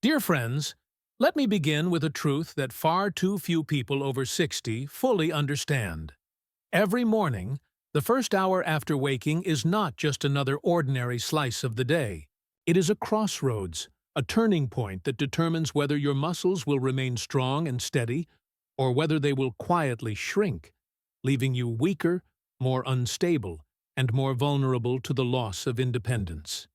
Dear friends, let me begin with a truth that far too few people over 60 fully understand. Every morning, the first hour after waking is not just another ordinary slice of the day. It is a crossroads, a turning point that determines whether your muscles will remain strong and steady or whether they will quietly shrink, leaving you weaker, more unstable, and more vulnerable to the loss of independence.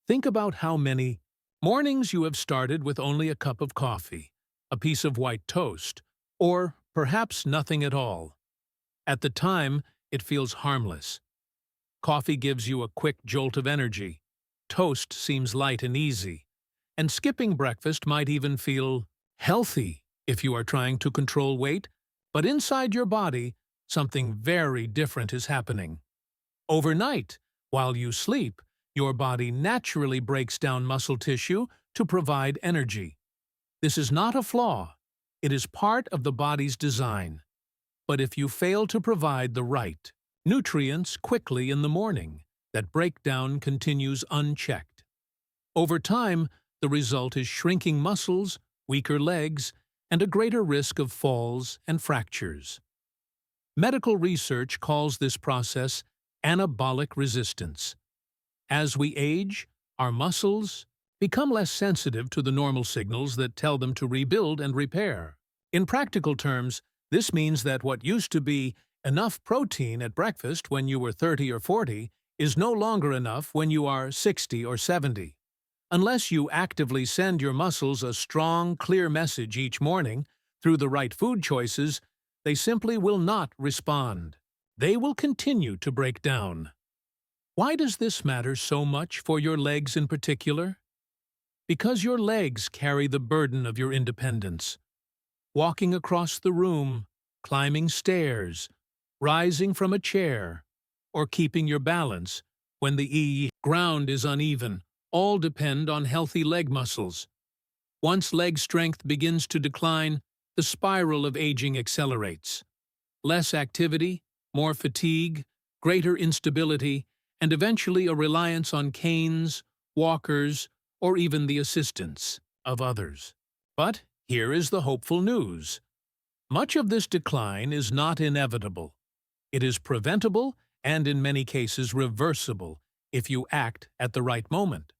Think about how many mornings you have started with only a cup of coffee, a piece of white toast, or perhaps nothing at all. At the time, it feels harmless. Coffee gives you a quick jolt of energy. Toast seems light and easy. And skipping breakfast might even feel healthy if you are trying to control weight, but inside your body, something very different is happening. Overnight, while you sleep, your body naturally breaks down muscle tissue to provide energy. This is not a flaw. It is part of the body's design. But if you fail to provide the right nutrients quickly in the morning, that breakdown continues unchecked. Over time, the result is shrinking muscles, weaker legs, and a greater risk of falls and fractures. Medical research calls this process anabolic resistance. As we age, our muscles become less sensitive to the normal signals that tell them to rebuild and repair. In practical terms, this means that what used to be enough protein at breakfast when you were 30 or 40 is no longer enough when you are 60 or 70. Unless you actively send your muscles a strong, clear message each morning through the right food choices, they simply will not respond. They will continue to break down. Why does this matter so much for your legs in particular? Because your legs carry the burden of your independence. Walking across the room, climbing stairs, rising from a chair, or keeping your balance when the ground is uneven, all depend on healthy leg muscles. Once leg strength begins to decline, the spiral of aging accelerates. Less activity, more fatigue, greater instability, and eventually a reliance on canes, walkers, or even the assistance of others. But here is the hopeful news. Much of this decline is not inevitable. It is preventable and in many cases reversible if you act at the right moment.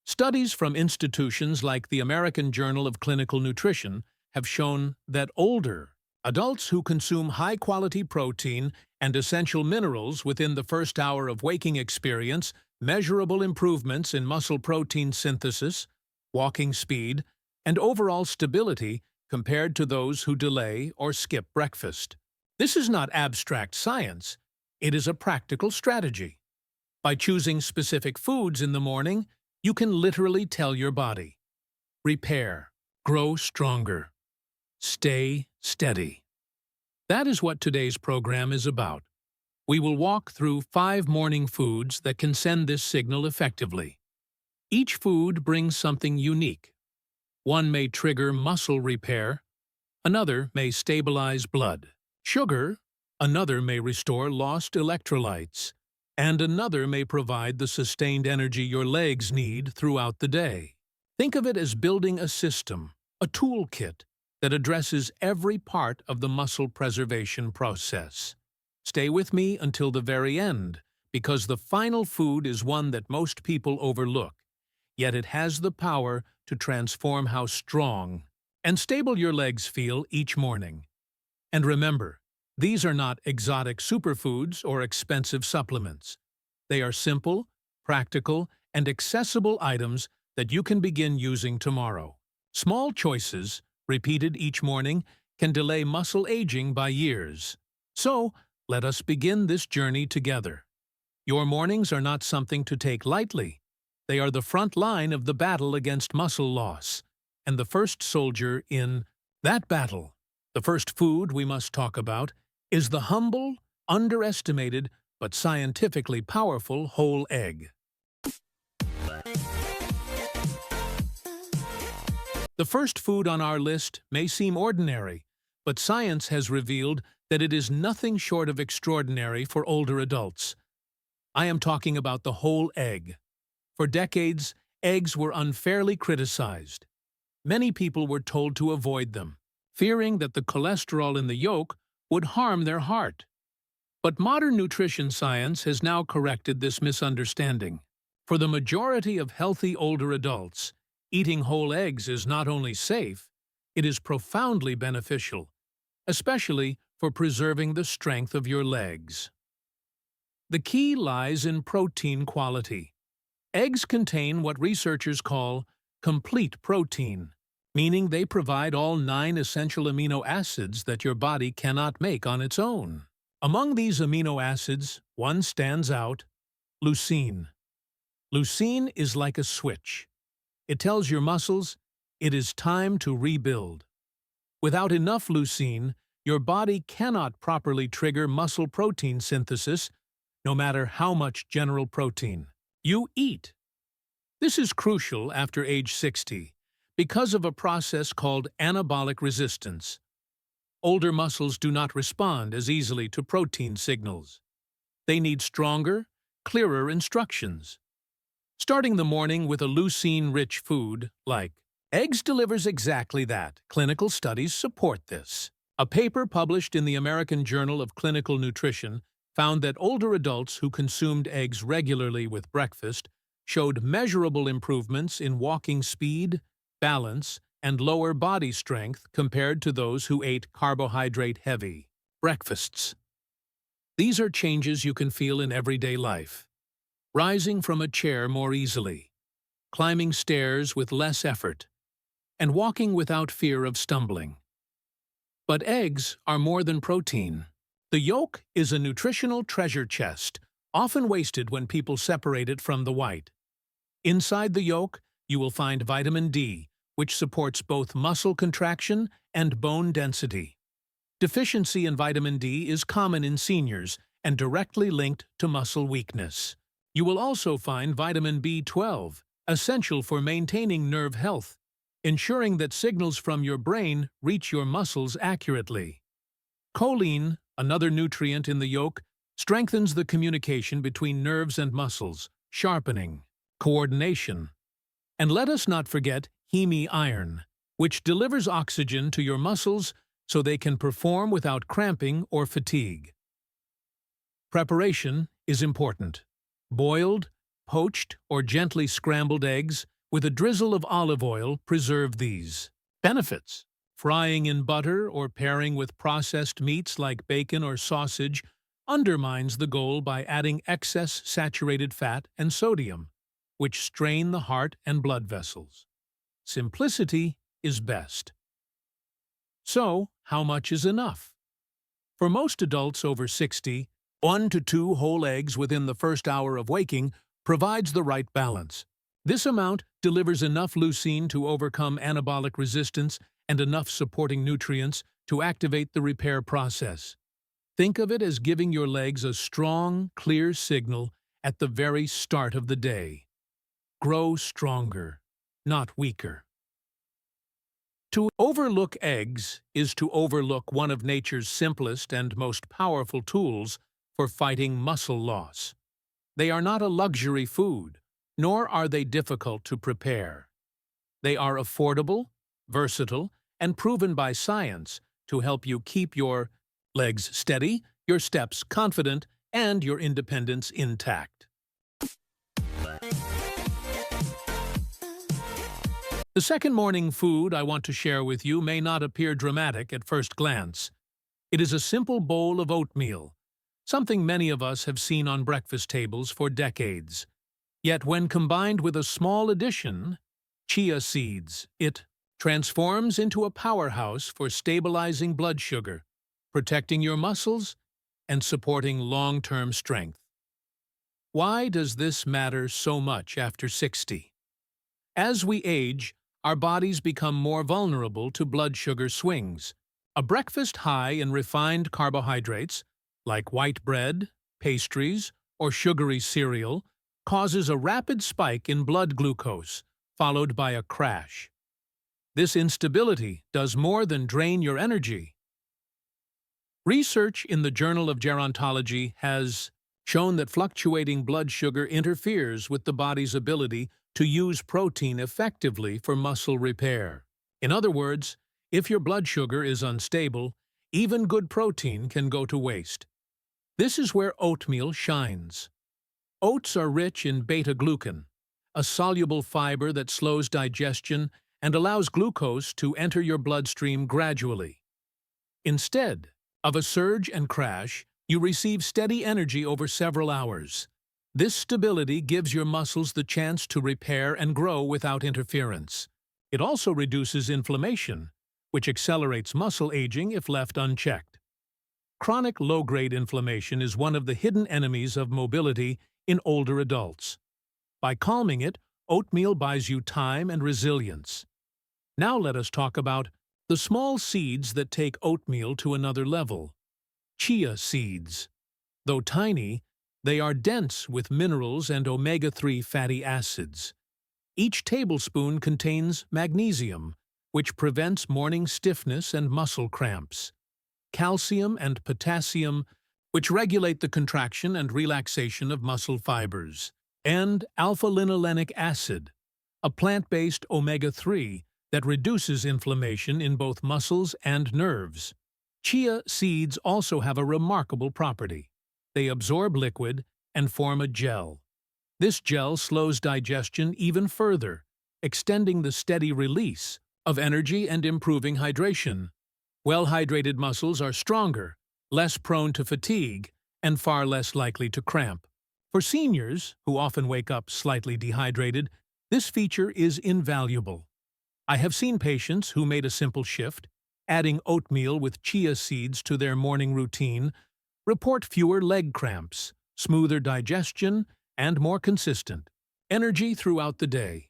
Studies from institutions like the American Journal of Clinical Nutrition have shown that older adults who consume high-quality protein and essential minerals within the first hour of waking experience measurable improvements in muscle protein synthesis, walking speed, and overall stability compared to those who delay or skip breakfast. This is not abstract science. It is a practical strategy. By choosing specific foods in the morning, you can literally tell your body, repair, grow stronger, stay steady. That is what today's program is about. We will walk through 5 morning foods that can send this signal effectively. Each food brings something unique. One may trigger muscle repair, another may stabilize blood sugar, another may restore lost electrolytes, and another may provide the sustained energy your legs need throughout the day. Think of it as building a system, a toolkit, that addresses every part of the muscle preservation process. Stay with me until the very end, because the final food is one that most people overlook, yet it has the power to transform how strong and stable your legs feel each morning. And remember, these are not exotic superfoods or expensive supplements. They are simple, practical, and accessible items that you can begin using tomorrow. Small choices, repeated each morning, can delay muscle aging by years. So, let us begin this journey together. Your mornings are not something to take lightly. They are the front line of the battle against muscle loss, and the first soldier in that battle. The first food we must talk about is the humble, underestimated, but scientifically powerful whole egg. The first food on our list may seem ordinary, but science has revealed that it is nothing short of extraordinary for older adults. I am talking about the whole egg. For decades, eggs were unfairly criticized. Many people were told to avoid them, fearing that the cholesterol in the yolk would harm their heart. But modern nutrition science has now corrected this misunderstanding. For the majority of healthy older adults, eating whole eggs is not only safe, it is profoundly beneficial, especially for preserving the strength of your legs. The key lies in protein quality. Eggs contain what researchers call complete protein, meaning they provide all 9 essential amino acids that your body cannot make on its own. Among these amino acids, one stands out: leucine. Leucine is like a switch. It tells your muscles it is time to rebuild. Without enough leucine, your body cannot properly trigger muscle protein synthesis, no matter how much general protein you eat. This is crucial after age 60 because of a process called anabolic resistance. Older muscles do not respond as easily to protein signals. They need stronger, clearer instructions. Starting the morning with a leucine-rich food, like eggs, delivers exactly that. Clinical studies support this. A paper published in the American Journal of Clinical Nutrition found that older adults who consumed eggs regularly with breakfast showed measurable improvements in walking speed, balance, and lower body strength compared to those who ate carbohydrate-heavy breakfasts. These are changes you can feel in everyday life. Rising from a chair more easily, climbing stairs with less effort, and walking without fear of stumbling. But eggs are more than protein. The yolk is a nutritional treasure chest, often wasted when people separate it from the white. Inside the yolk, you will find vitamin D, which supports both muscle contraction and bone density. Deficiency in vitamin D is common in seniors and directly linked to muscle weakness. You will also find vitamin B12, essential for maintaining nerve health, ensuring that signals from your brain reach your muscles accurately. Choline, another nutrient in the yolk, strengthens the communication between nerves and muscles, sharpening coordination. And let us not forget heme iron, which delivers oxygen to your muscles so they can perform without cramping or fatigue. Preparation is important. Boiled, poached, or gently scrambled eggs with a drizzle of olive oil preserve these benefits. Frying in butter or pairing with processed meats like bacon or sausage undermines the goal by adding excess saturated fat and sodium, which strain the heart and blood vessels. Simplicity is best. So, how much is enough? For most adults over 60, 1 to 2 whole eggs within the first hour of waking provides the right balance. This amount delivers enough leucine to overcome anabolic resistance and enough supporting nutrients to activate the repair process. Think of it as giving your legs a strong, clear signal at the very start of the day. Grow stronger, not weaker. To overlook eggs is to overlook one of nature's simplest and most powerful tools for fighting muscle loss. They are not a luxury food, nor are they difficult to prepare. They are affordable, versatile, and proven by science to help you keep your legs steady, your steps confident, and your independence intact. The second morning food I want to share with you may not appear dramatic at first glance. It is a simple bowl of oatmeal, something many of us have seen on breakfast tables for decades. Yet when combined with a small addition, chia seeds, it transforms into a powerhouse for stabilizing blood sugar, protecting your muscles, and supporting long-term strength. Why does this matter so much after 60? As we age, our bodies become more vulnerable to blood sugar swings. A breakfast high in refined carbohydrates, like white bread, pastries, or sugary cereal, causes a rapid spike in blood glucose, followed by a crash. This instability does more than drain your energy. Research in the Journal of Gerontology has shown that fluctuating blood sugar interferes with the body's ability to use protein effectively for muscle repair. In other words, if your blood sugar is unstable, even good protein can go to waste. This is where oatmeal shines. Oats are rich in beta-glucan, a soluble fiber that slows digestion and allows glucose to enter your bloodstream gradually. Instead of a surge and crash, you receive steady energy over several hours. This stability gives your muscles the chance to repair and grow without interference. It also reduces inflammation, which accelerates muscle aging if left unchecked. Chronic low-grade inflammation is one of the hidden enemies of mobility in older adults. By calming it, oatmeal buys you time and resilience. Now let us talk about the small seeds that take oatmeal to another level. Chia seeds. Though tiny, they are dense with minerals and omega-3 fatty acids. Each tablespoon contains magnesium, which prevents morning stiffness and muscle cramps, calcium and potassium, which regulate the contraction and relaxation of muscle fibers, and alpha-linolenic acid, a plant-based omega-3 that reduces inflammation in both muscles and nerves. Chia seeds also have a remarkable property. They absorb liquid and form a gel. This gel slows digestion even further, extending the steady release of energy and improving hydration. Well-hydrated muscles are stronger, less prone to fatigue, and far less likely to cramp. For seniors, who often wake up slightly dehydrated, this feature is invaluable. I have seen patients who made a simple shift, adding oatmeal with chia seeds to their morning routine, report fewer leg cramps, smoother digestion, and more consistent energy throughout the day.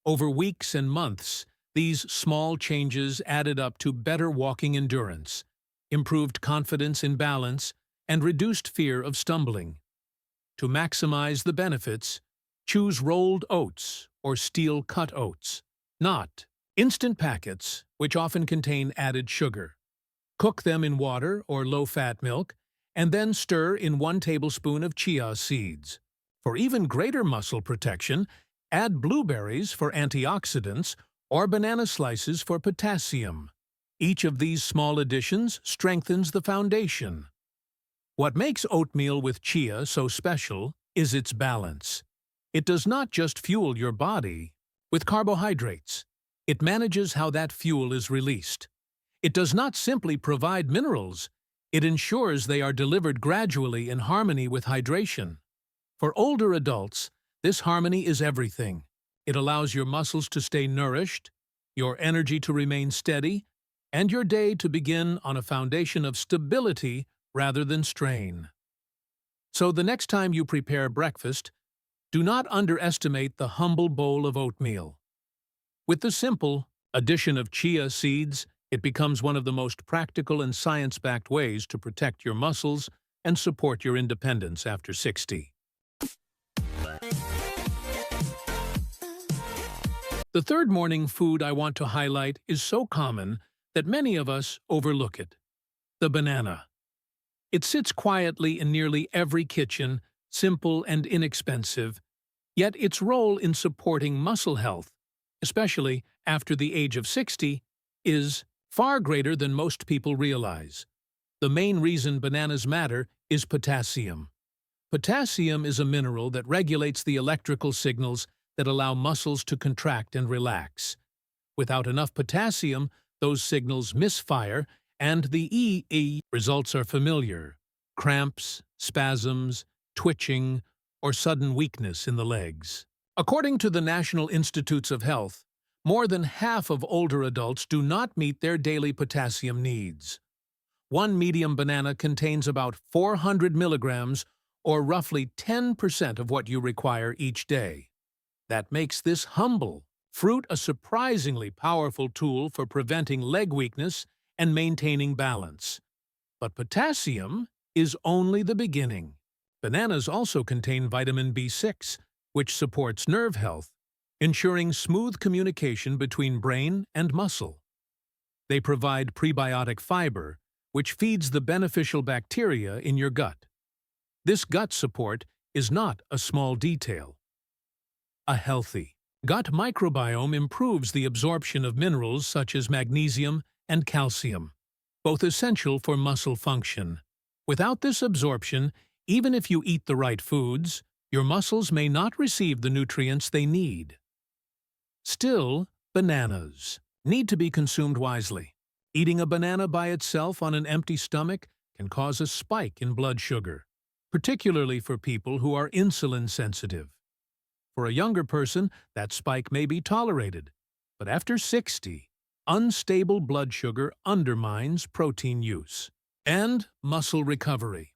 Over weeks and months, these small changes added up to better walking endurance, improved confidence in balance, and reduced fear of stumbling. To maximize the benefits, choose rolled oats or steel-cut oats, not instant packets, which often contain added sugar. Cook them in water or low-fat milk, and then stir in 1 tablespoon of chia seeds. For even greater muscle protection, add blueberries for antioxidants or banana slices for potassium. Each of these small additions strengthens the foundation. What makes oatmeal with chia so special is its balance. It does not just fuel your body with carbohydrates. It manages how that fuel is released. It does not simply provide minerals. It ensures they are delivered gradually in harmony with hydration. For older adults, this harmony is everything. It allows your muscles to stay nourished, your energy to remain steady, and your day to begin on a foundation of stability rather than strain. So the next time you prepare breakfast, do not underestimate the humble bowl of oatmeal. With the simple addition of chia seeds, it becomes one of the most practical and science-backed ways to protect your muscles and support your independence after 60. The third morning food I want to highlight is so common that many of us overlook it: the banana. It sits quietly in nearly every kitchen, simple and inexpensive, yet its role in supporting muscle health, especially after the age of 60, is far greater than most people realize. The main reason bananas matter is potassium. Potassium is a mineral that regulates the electrical signals that allow muscles to contract and relax. Without enough potassium, those signals misfire, and the results are familiar: cramps, spasms, twitching, or sudden weakness in the legs. According to the National Institutes of Health, more than half of older adults do not meet their daily potassium needs. One medium banana contains about 400 milligrams, or roughly 10% of what you require each day. That makes this humble fruit a surprisingly powerful tool for preventing leg weakness and maintaining balance. But potassium is only the beginning. Bananas also contain vitamin B6, which supports nerve health, ensuring smooth communication between brain and muscle. They provide prebiotic fiber, which feeds the beneficial bacteria in your gut. This gut support is not a small detail. A healthy gut microbiome improves the absorption of minerals such as magnesium and calcium, both essential for muscle function. Without this absorption, even if you eat the right foods, your muscles may not receive the nutrients they need. Still, bananas need to be consumed wisely. Eating a banana by itself on an empty stomach can cause a spike in blood sugar, particularly for people who are insulin sensitive. For a younger person, that spike may be tolerated, but after 60, unstable blood sugar undermines protein use. And muscle recovery.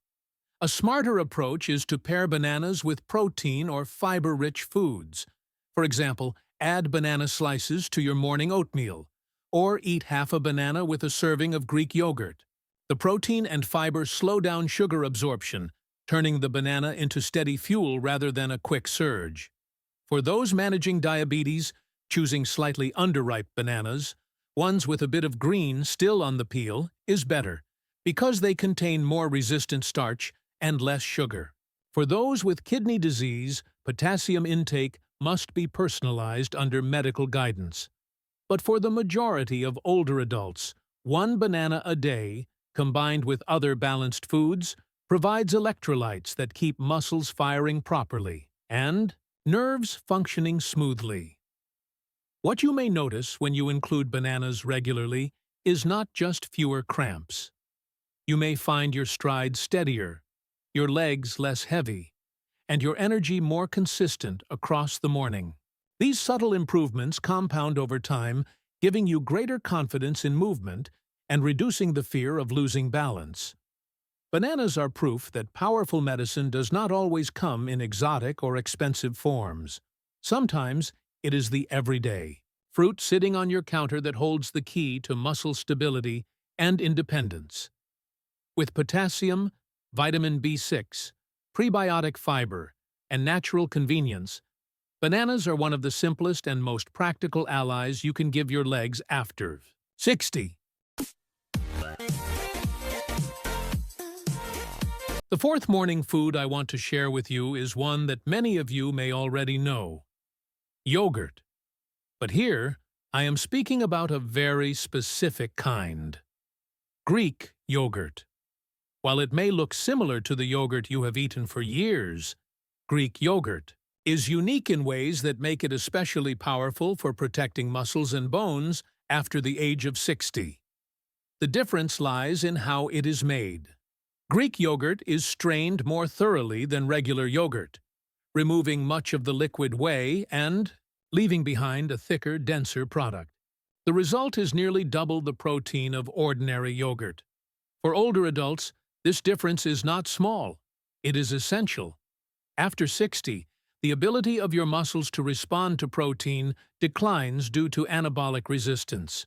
A smarter approach is to pair bananas with protein or fiber-rich foods. For example, add banana slices to your morning oatmeal, or eat half a banana with a serving of Greek yogurt. The protein and fiber slow down sugar absorption, turning the banana into steady fuel rather than a quick surge. For those managing diabetes, choosing slightly underripe bananas, ones with a bit of green still on the peel, is better, because they contain more resistant starch and less sugar. For those with kidney disease, potassium intake must be personalized under medical guidance. But for the majority of older adults, one banana a day, combined with other balanced foods, provides electrolytes that keep muscles firing properly and nerves functioning smoothly. What you may notice when you include bananas regularly is not just fewer cramps. You may find your stride steadier, your legs less heavy, and your energy more consistent across the morning. These subtle improvements compound over time, giving you greater confidence in movement and reducing the fear of losing balance. Bananas are proof that powerful medicine does not always come in exotic or expensive forms. Sometimes it is the everyday fruit sitting on your counter that holds the key to muscle stability and independence. With potassium, vitamin B6, prebiotic fiber, and natural convenience, bananas are one of the simplest and most practical allies you can give your legs after 60. The fourth morning food I want to share with you is one that many of you may already know: yogurt. But here, I am speaking about a very specific kind: Greek yogurt. While it may look similar to the yogurt you have eaten for years, Greek yogurt is unique in ways that make it especially powerful for protecting muscles and bones after the age of 60. The difference lies in how it is made. Greek yogurt is strained more thoroughly than regular yogurt, removing much of the liquid whey and leaving behind a thicker, denser product. The result is nearly double the protein of ordinary yogurt. For older adults, this difference is not small. It is essential. After 60, the ability of your muscles to respond to protein declines due to anabolic resistance.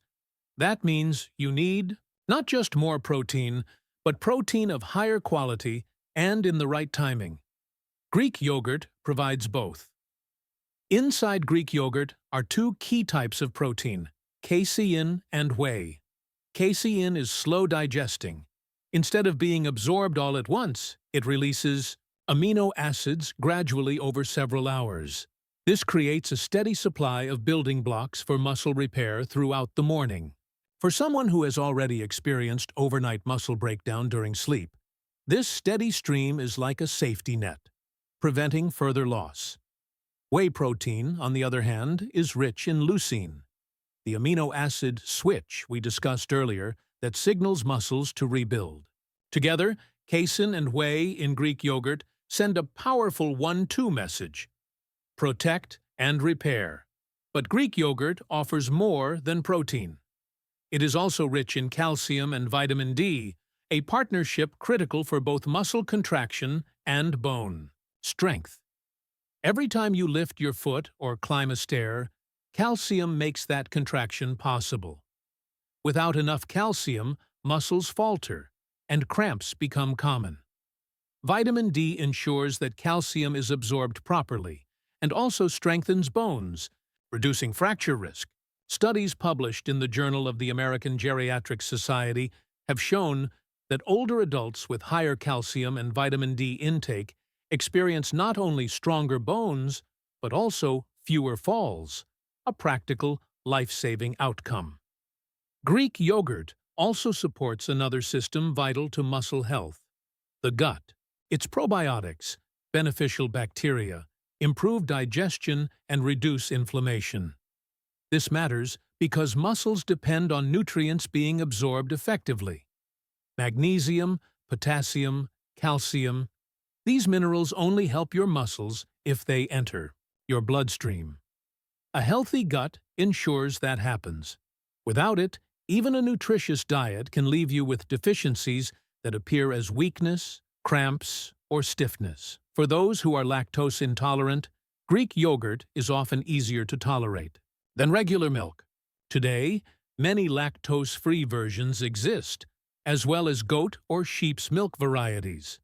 That means you need not just more protein, but protein of higher quality and in the right timing. Greek yogurt provides both. Inside Greek yogurt are two key types of protein: casein and whey. Casein is slow digesting. Instead of being absorbed all at once, it releases amino acids gradually over several hours. This creates a steady supply of building blocks for muscle repair throughout the morning. For someone who has already experienced overnight muscle breakdown during sleep, this steady stream is like a safety net, preventing further loss. Whey protein, on the other hand, is rich in leucine, the amino acid switch we discussed earlier that signals muscles to rebuild. Together, casein and whey in Greek yogurt send a powerful 1-2 message: protect and repair. But Greek yogurt offers more than protein. It is also rich in calcium and vitamin D, a partnership critical for both muscle contraction and bone strength. Every time you lift your foot or climb a stair, calcium makes that contraction possible. Without enough calcium, muscles falter, and cramps become common. Vitamin D ensures that calcium is absorbed properly and also strengthens bones, reducing fracture risk. Studies published in the Journal of the American Geriatric Society have shown that older adults with higher calcium and vitamin D intake experience not only stronger bones, but also fewer falls, a practical, life-saving outcome. Greek yogurt also supports another system vital to muscle health, the gut. Its probiotics, beneficial bacteria, improve digestion and reduce inflammation. This matters because muscles depend on nutrients being absorbed effectively. Magnesium, potassium, calcium. These minerals only help your muscles if they enter your bloodstream. A healthy gut ensures that happens. Without it, even a nutritious diet can leave you with deficiencies that appear as weakness, cramps, or stiffness. For those who are lactose intolerant, Greek yogurt is often easier to tolerate than regular milk. Today, many lactose-free versions exist, as well as goat or sheep's milk varieties.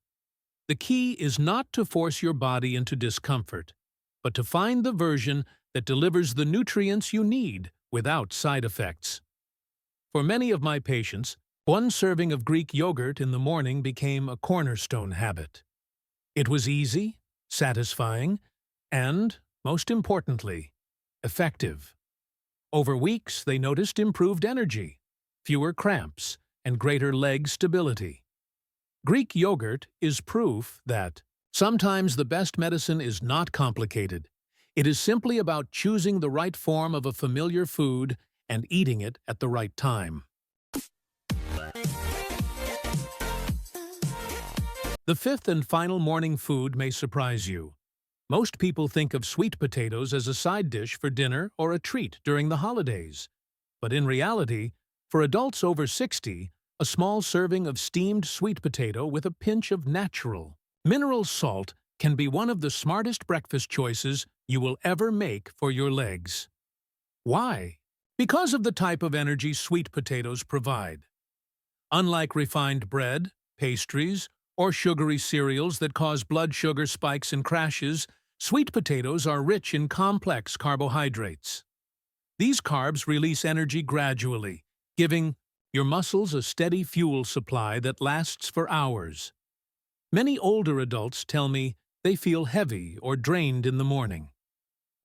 The key is not to force your body into discomfort, but to find the version that delivers the nutrients you need without side effects. For many of my patients, one serving of Greek yogurt in the morning became a cornerstone habit. It was easy, satisfying, and, most importantly, effective. Over weeks, they noticed improved energy, fewer cramps, and greater leg stability. Greek yogurt is proof that sometimes the best medicine is not complicated. It is simply about choosing the right form of a familiar food and eating it at the right time. The fifth and final morning food may surprise you. Most people think of sweet potatoes as a side dish for dinner or a treat during the holidays. But in reality, for adults over 60, a small serving of steamed sweet potato with a pinch of natural mineral salt can be one of the smartest breakfast choices you will ever make for your legs. Why? Because of the type of energy sweet potatoes provide. Unlike refined bread, pastries, or sugary cereals that cause blood sugar spikes and crashes, sweet potatoes are rich in complex carbohydrates. These carbs release energy gradually, giving your muscles a steady fuel supply that lasts for hours. Many older adults tell me they feel heavy or drained in the morning.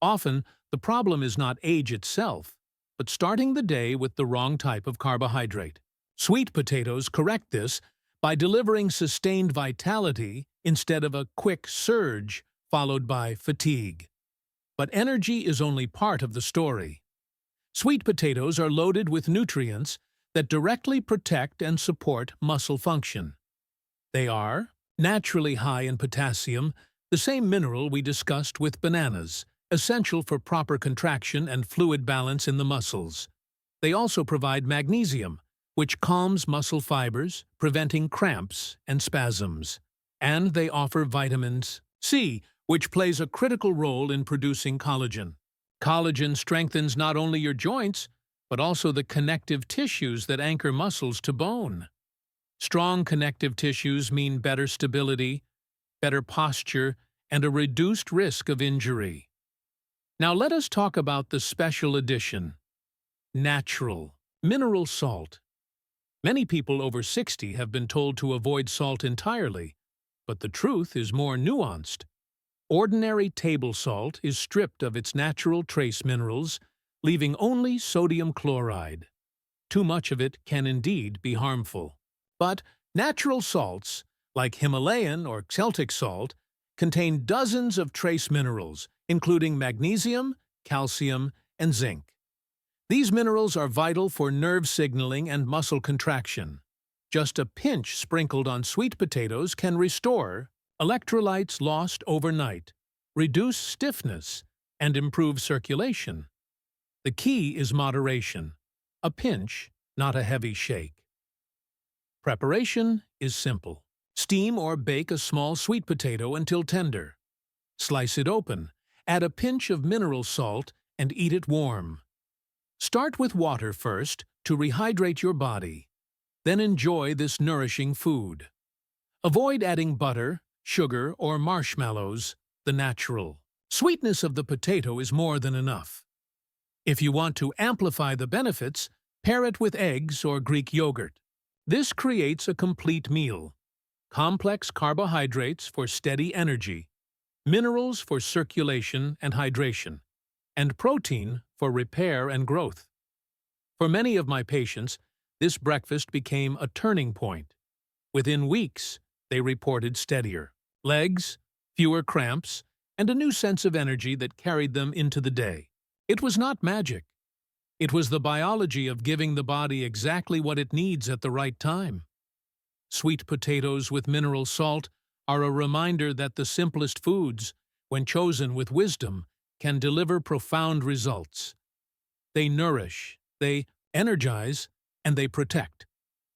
Often, the problem is not age itself, but starting the day with the wrong type of carbohydrate. Sweet potatoes correct this by delivering sustained vitality instead of a quick surge followed by fatigue. But energy is only part of the story. Sweet potatoes are loaded with nutrients that directly protect and support muscle function. They are naturally high in potassium, the same mineral we discussed with bananas, essential for proper contraction and fluid balance in the muscles. They also provide magnesium, which calms muscle fibers, preventing cramps and spasms. And they offer vitamins C, which plays a critical role in producing collagen. Collagen strengthens not only your joints, but also the connective tissues that anchor muscles to bone. Strong connective tissues mean better stability, better posture, and a reduced risk of injury. Now let us talk about the special edition, natural mineral salt. Many people over 60 have been told to avoid salt entirely, but the truth is more nuanced. Ordinary table salt is stripped of its natural trace minerals, leaving only sodium chloride. Too much of it can indeed be harmful. But natural salts, like Himalayan or Celtic salt, contain dozens of trace minerals, including magnesium, calcium, and zinc. These minerals are vital for nerve signaling and muscle contraction. Just a pinch sprinkled on sweet potatoes can restore electrolytes lost overnight, reduce stiffness, and improve circulation. The key is moderation. A pinch, not a heavy shake. Preparation is simple. Steam or bake a small sweet potato until tender. Slice it open, add a pinch of mineral salt, and eat it warm. Start with water first to rehydrate your body. Then enjoy this nourishing food. Avoid adding butter, sugar, or marshmallows. The natural sweetness of the potato is more than enough. If you want to amplify the benefits, pair it with eggs or Greek yogurt. This creates a complete meal. Complex carbohydrates for steady energy, minerals for circulation and hydration, and protein for repair and growth. For many of my patients, this breakfast became a turning point. Within weeks, they reported steadier legs, fewer cramps, and a new sense of energy that carried them into the day. It was not magic. It was the biology of giving the body exactly what it needs at the right time. Sweet potatoes with mineral salt are a reminder that the simplest foods, when chosen with wisdom, can deliver profound results. They nourish, they energize, and they protect.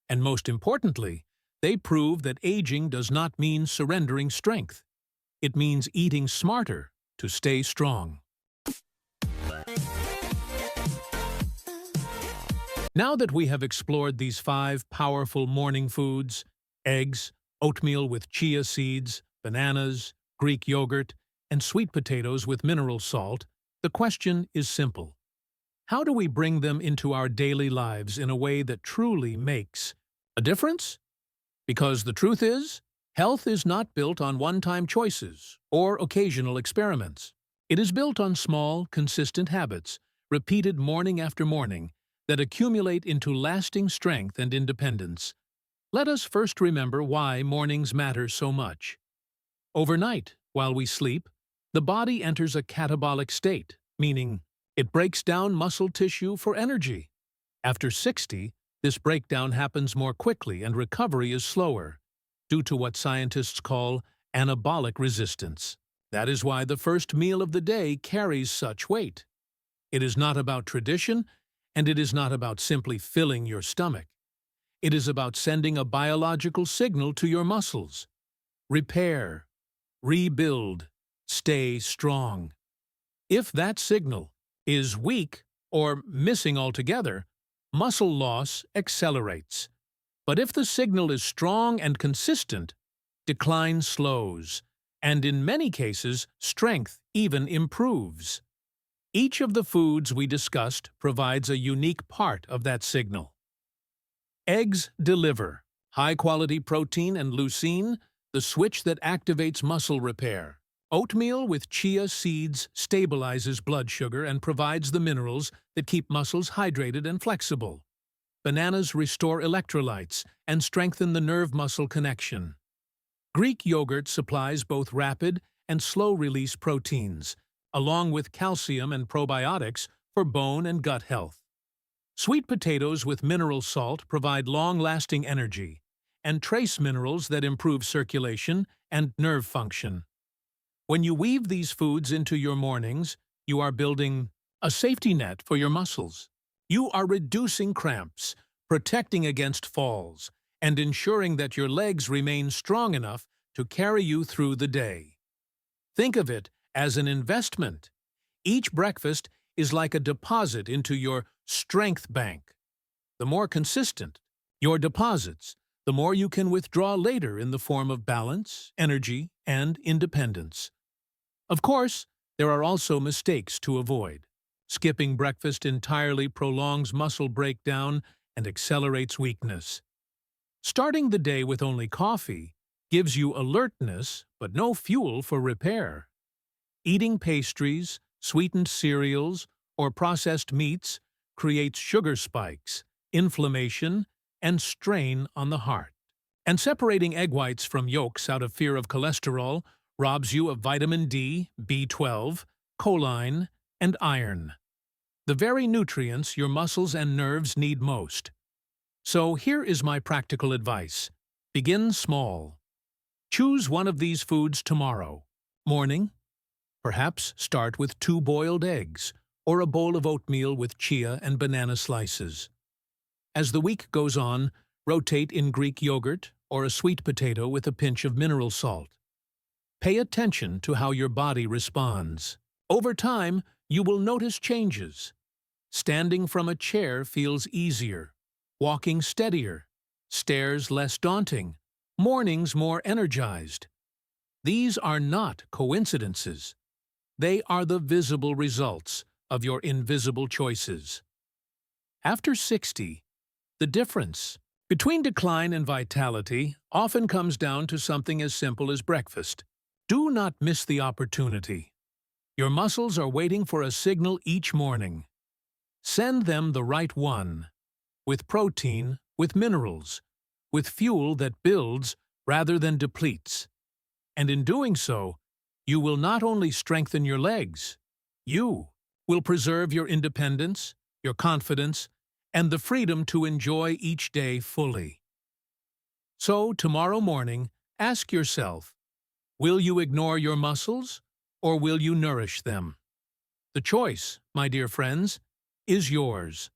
And most importantly, they prove that aging does not mean surrendering strength. It means eating smarter to stay strong. Now that we have explored these 5 powerful morning foods, eggs, oatmeal with chia seeds, bananas, Greek yogurt, and sweet potatoes with mineral salt, the question is simple. How do we bring them into our daily lives in a way that truly makes a difference? Because the truth is, health is not built on one-time choices or occasional experiments. It is built on small, consistent habits, repeated morning after morning, that accumulate into lasting strength and independence. Let us first remember why mornings matter so much. Overnight, while we sleep, the body enters a catabolic state, meaning it breaks down muscle tissue for energy. After 60, this breakdown happens more quickly and recovery is slower, due to what scientists call anabolic resistance. That is why the first meal of the day carries such weight. It is not about tradition, and it is not about simply filling your stomach. It is about sending a biological signal to your muscles. Repair, rebuild, stay strong. If that signal is weak or missing altogether, muscle loss accelerates. But if the signal is strong and consistent, decline slows, and in many cases, strength even improves. Each of the foods we discussed provides a unique part of that signal. Eggs deliver high-quality protein and leucine, the switch that activates muscle repair. Oatmeal with chia seeds stabilizes blood sugar and provides the minerals that keep muscles hydrated and flexible. Bananas restore electrolytes and strengthen the nerve-muscle connection. Greek yogurt supplies both rapid and slow-release proteins, along with calcium and probiotics for bone and gut health. Sweet potatoes with mineral salt provide long-lasting energy, and trace minerals that improve circulation and nerve function. When you weave these foods into your mornings, you are building a safety net for your muscles. You are reducing cramps, protecting against falls, and ensuring that your legs remain strong enough to carry you through the day. Think of it as an investment. Each breakfast is like a deposit into your strength bank. The more consistent your deposits, the more you can withdraw later in the form of balance, energy, and independence. Of course, there are also mistakes to avoid. Skipping breakfast entirely prolongs muscle breakdown and accelerates weakness. Starting the day with only coffee gives you alertness but no fuel for repair. Eating pastries, sweetened cereals, or processed meats creates sugar spikes, inflammation, and strain on the heart. And separating egg whites from yolks out of fear of cholesterol robs you of vitamin D, B12, choline, and iron, the very nutrients your muscles and nerves need most. So here is my practical advice. Begin small. Choose one of these foods tomorrow. Morning, perhaps start with 2 boiled eggs or a bowl of oatmeal with chia and banana slices. As the week goes on, rotate in Greek yogurt or a sweet potato with a pinch of mineral salt. Pay attention to how your body responds. Over time, you will notice changes. Standing from a chair feels easier, walking steadier, stairs less daunting, mornings more energized. These are not coincidences. They are the visible results of your invisible choices. After 60, the difference between decline and vitality often comes down to something as simple as breakfast. Do not miss the opportunity. Your muscles are waiting for a signal each morning. Send them the right one, with protein, with minerals, with fuel that builds rather than depletes. And in doing so, you will not only strengthen your legs, you will preserve your independence, your confidence, and the freedom to enjoy each day fully. So, tomorrow morning, ask yourself, will you ignore your muscles, or will you nourish them? The choice, my dear friends, is yours.